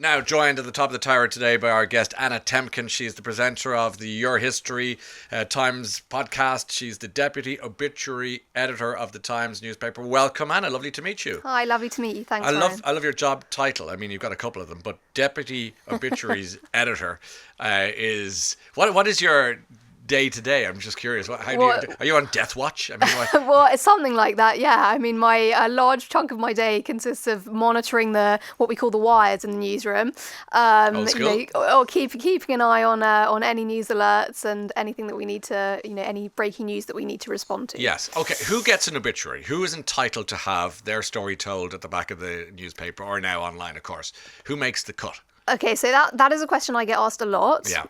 Now joined at the top of the tower today by our guest Anna Temkin. She's the presenter of the Your History Times podcast. She's the deputy obituary editor of the Times newspaper. Welcome, Anna. Lovely to meet you. Hi, lovely to meet you. Thanks. I love your job title. I mean, you've got a couple of them, but deputy obituaries editor is what is your day to day? I'm just curious. Are you on death watch? I mean, well, it's something like that. Yeah. I mean, a large chunk of my day consists of monitoring what we call the wires in the newsroom. Old school. Or keeping an eye on any news alerts and anything that we need to, any breaking news that we need to respond to. Yes. Okay. Who gets an obituary? Who is entitled to have their story told at the back of the newspaper or now online, of course? Who makes the cut? Okay, so that is a question I get asked a lot. Yeah.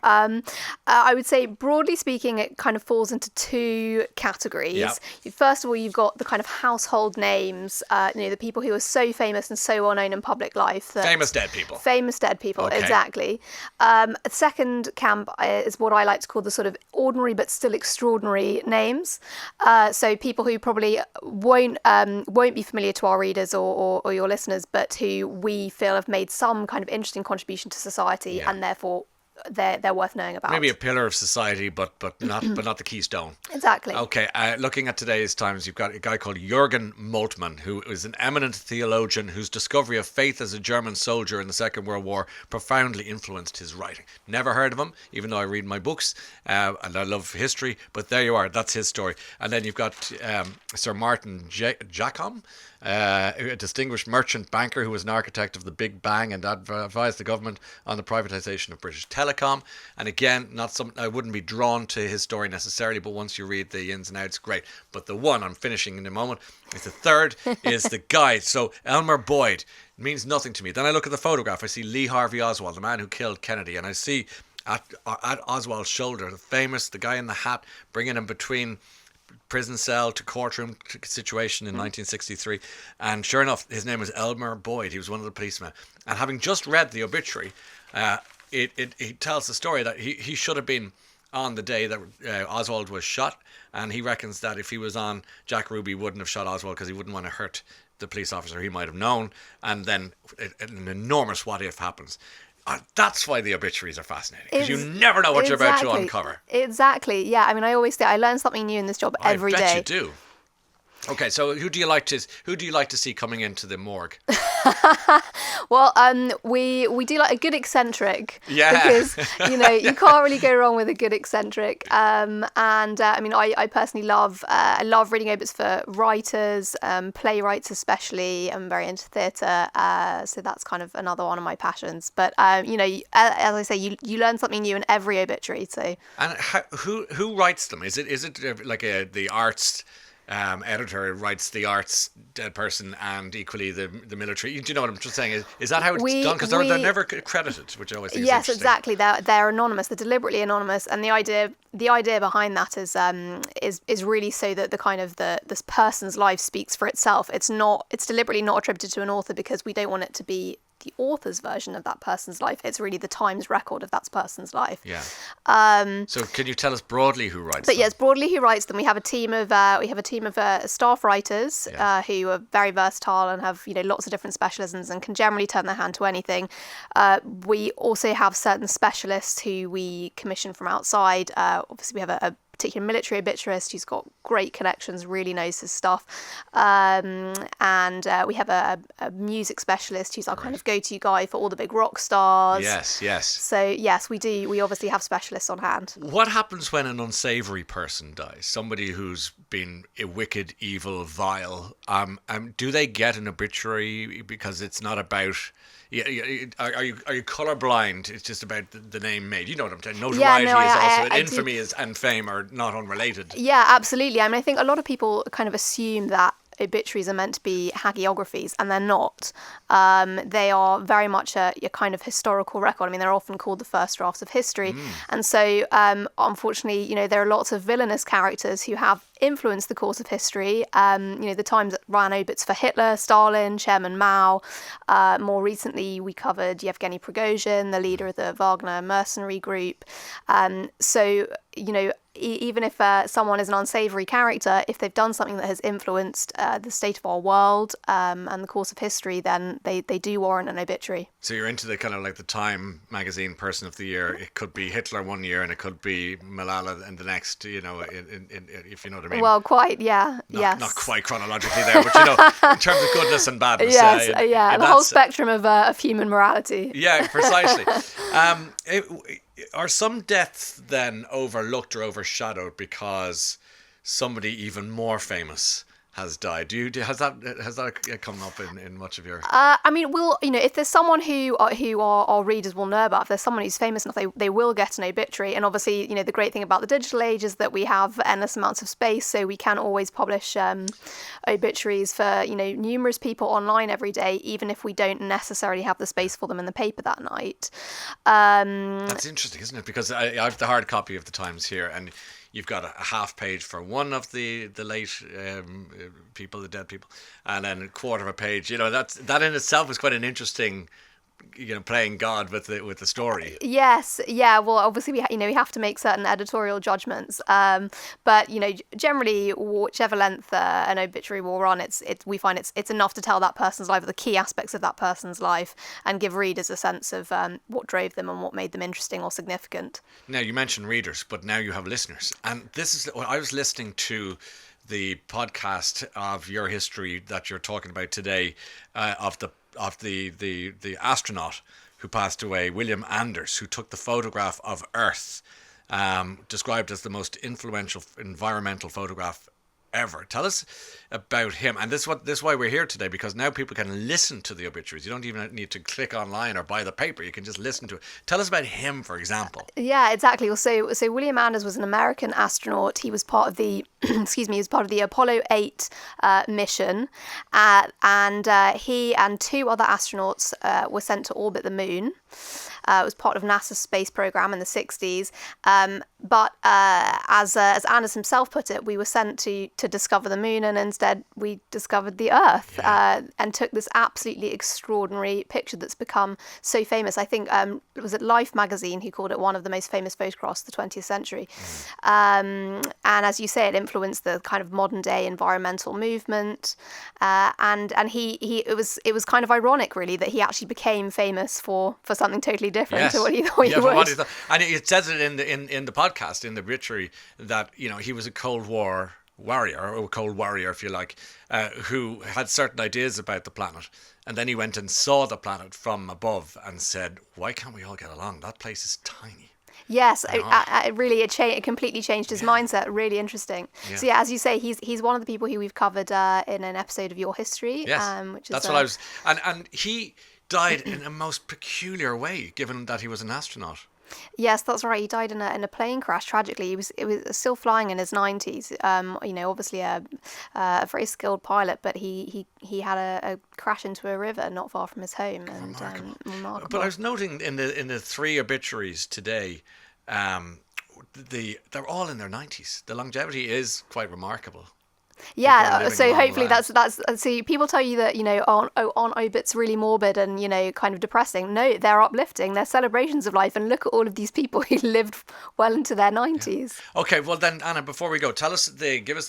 I would say, broadly speaking, it kind of falls into two categories. Yeah. First of all, you've got the kind of household names, the people who are so famous and so well known in public life. Famous dead people. Famous dead people, Okay. exactly. A second camp is what I like to call the sort of ordinary but still extraordinary names. So people who probably won't be familiar to our readers or your listeners, but who we feel have made some kind of interesting contribution to society, and therefore they're worth knowing about. Maybe a pillar of society, but not the keystone. Exactly. Okay. Looking at today's Times, you've got a guy called Jürgen Moltmann, who is an eminent theologian whose discovery of faith as a German soldier in the Second World War profoundly influenced his writing. Never heard of him, even though I read my books and I love history. But there you are. That's his story. And then you've got Sir Martin Jacom, a distinguished merchant banker who was an architect of the Big Bang and advised the government on the privatisation of British Telecom. And again, not something I wouldn't be drawn to his story necessarily, but once you read the ins and outs, great. But the one I'm finishing in a moment is the third is the guy. So Elmer Boyd means nothing to me. Then I look at the photograph. I see Lee Harvey Oswald, the man who killed Kennedy, and I see at Oswald's shoulder the guy in the hat, bringing him between prison cell to courtroom situation in 1963, and sure enough, his name was Elmer Boyd. He was one of the policemen, and having just read the obituary, it tells the story that he should have been on the day that Oswald was shot, and he reckons that if he was on, Jack Ruby wouldn't have shot Oswald because he wouldn't want to hurt the police officer he might have known, and then an enormous what if happens. That's why the obituaries are fascinating, because you never know what you're about to uncover. Exactly. Yeah. I mean, I always say I learn something new in this job every day. I bet you do. Okay, so who do you like to see coming into the morgue? Well, we do like a good eccentric. Yeah. Because you can't really go wrong with a good eccentric. I mean, I personally love reading obits for writers, playwrights especially. I'm very into theatre, so that's kind of another one of my passions. But as I say, you learn something new in every obituary. So. And who writes them? Is it like the arts? Editor writes the arts dead person and equally the military. Do you know what I'm just saying? Is that how it's done? Because they're never credited, which I always think is interesting. Yes, exactly. They're anonymous. They're deliberately anonymous, and the idea behind that is really so that this person's life speaks for itself. It's deliberately not attributed to an author because we don't want it to be the author's version of that person's life. It's really the Times record of that person's life. Yeah. So can you tell us broadly who writes them? Yes, broadly who writes them. We have a team of staff writers who are very versatile and have lots of different specialisms and can generally turn their hand to anything. We also have certain specialists who we commission from outside. Obviously, we have a particular military obituarist who's got great connections, really knows his stuff. And we have a music specialist who's our kind of go-to guy for all the big rock stars. Yes. So, yes, we do. We obviously have specialists on hand. What happens when an unsavoury person dies? Somebody who's been a wicked, evil, vile. Do they get an obituary because it's not about... Are you colourblind? It's just about the name made. You know what I'm saying? Notoriety is also... infamy and fame are not unrelated. Yeah, absolutely. I mean, I think a lot of people kind of assume that obituaries are meant to be hagiographies, and they're not. They are very much a kind of historical record. I mean, they're often called the first drafts of history. And so, unfortunately, there are lots of villainous characters who have influenced the course of history. The Times ran obits for Hitler, Stalin, Chairman Mao. More recently, we covered Yevgeny Prigozhin, the leader of the Wagner mercenary group. even if someone is an unsavory character, if they've done something that has influenced the state of our world and the course of history, then they do warrant an obituary. So you're into the kind of like the Time magazine Person of the Year. It could be Hitler one year and it could be Malala in the next, you know, if you know what I mean. Well, quite, yeah. Yes. Not quite chronologically there, but, you know, in terms of goodness and badness. Yes, the whole spectrum of human morality. Yeah, precisely. Are some deaths then overlooked or overshadowed because somebody even more famous has died? Has that come up in much of your? I mean, if there's someone who our readers will know about, if there's someone who's famous enough, they will get an obituary. And obviously, you know, the great thing about the digital age is that we have endless amounts of space, so we can always publish obituaries for, you know, numerous people online every day, even if we don't necessarily have the space for them in the paper that night. That's interesting, isn't it? Because I have the hard copy of the Times here, and you've got a half page for one of the late people, the dead people, and then a quarter of a page. You know, that in itself is quite an interesting, you know, playing God with the story. Yes, yeah. Well, obviously we have to make certain editorial judgments. But you know, generally, whichever length an obituary will run, we find it's enough to tell that person's life, or the key aspects of that person's life, and give readers a sense of what drove them and what made them interesting or significant. Now, you mentioned readers, but now you have listeners, and this is. I was listening to the podcast of your history that you're talking about today, of the astronaut who passed away, William Anders, who took the photograph of Earth, described as the most influential environmental photograph ever. Tell us about him. And this is why we're here today, because now people can listen to the obituaries. You don't even need to click online or buy the paper. You can just listen to it. Tell us about him, for example. Yeah, exactly. Well, so William Anders was an American astronaut. He was part of the he was part of the Apollo 8 mission, and he and two other astronauts were sent to orbit the moon. It was part of NASA's space program in the 60s. But as Anders himself put it, we were sent to discover the moon, and instead we discovered the Earth, and took this absolutely extraordinary picture that's become so famous. I think, was it Life magazine who called it one of the most famous photographs of the 20th century. And as you say, it influenced the kind of modern day environmental movement. And it was kind of ironic, really, that he actually became famous for something totally different to what he thought he would. And it says it in the podcast, in the obituary, that, you know, he was a Cold War warrior, or a cold warrior if you like, who had certain ideas about the planet, and then he went and saw the planet from above and said, why can't we all get along? That place is tiny. Yes, it completely changed his mindset. Really interesting. Yeah. So yeah, as you say, he's one of the people who we've covered in an episode of Your History. Yes, which is, that's what I was, and he died in a most peculiar way, given that he was an astronaut. Yes, that's right. He died in a plane crash. Tragically, he was still flying in his 90s. You know, obviously a very skilled pilot, but he had a crash into a river not far from his home. And remarkable. But I was noting in the three obituaries today, they're all in their 90s. The longevity is quite remarkable. Yeah, so hopefully that's so people tell you that, you know, aren't obits really morbid and, you know, kind of depressing. No, they're uplifting. They're celebrations of life, and look at all of these people who lived well into their 90s. Yeah. Okay, well then, Anna, before we go, give us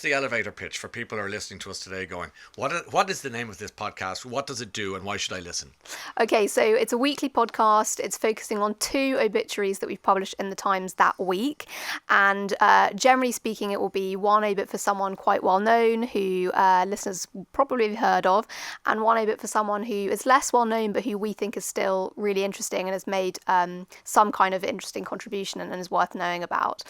the elevator pitch for people who are listening to us today going, what is the name of this podcast? What does it do, and why should I listen? Okay, so it's a weekly podcast. It's focusing on 2 obituaries that we've published in the Times that week, and generally speaking, it will be one obit for someone quite well known, who listeners probably have heard of, and one obit for someone who is less well known but who we think is still really interesting and has made some kind of interesting contribution and is worth knowing about.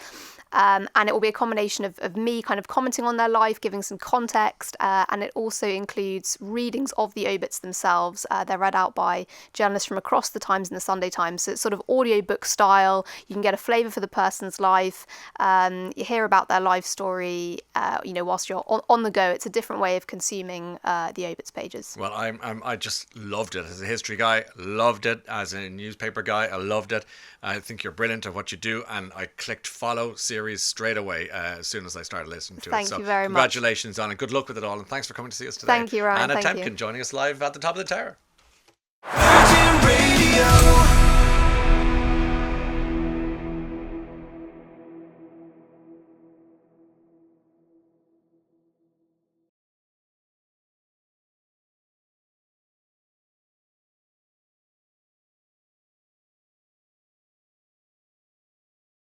And it will be a combination of me kind of commenting on their life, giving some context, and it also includes readings of the obits themselves. They're read out by journalists from across the Times and the Sunday Times, so it's sort of audiobook style. You can get a flavour for the person's life. You hear about their life story, you know, whilst you're on the go. It's a different way of consuming the obits pages. Well, I just loved it as a history guy. Loved it as a newspaper guy. I loved it. I think you're brilliant at what you do, and I clicked follow series straight away as soon as I started listening to it. Thank you very much. Congratulations on it. Good luck with it all, and thanks for coming to see us today. Thank you, Ryan. Anna Temkin joining us live at the top of the tower. Virgin Radio.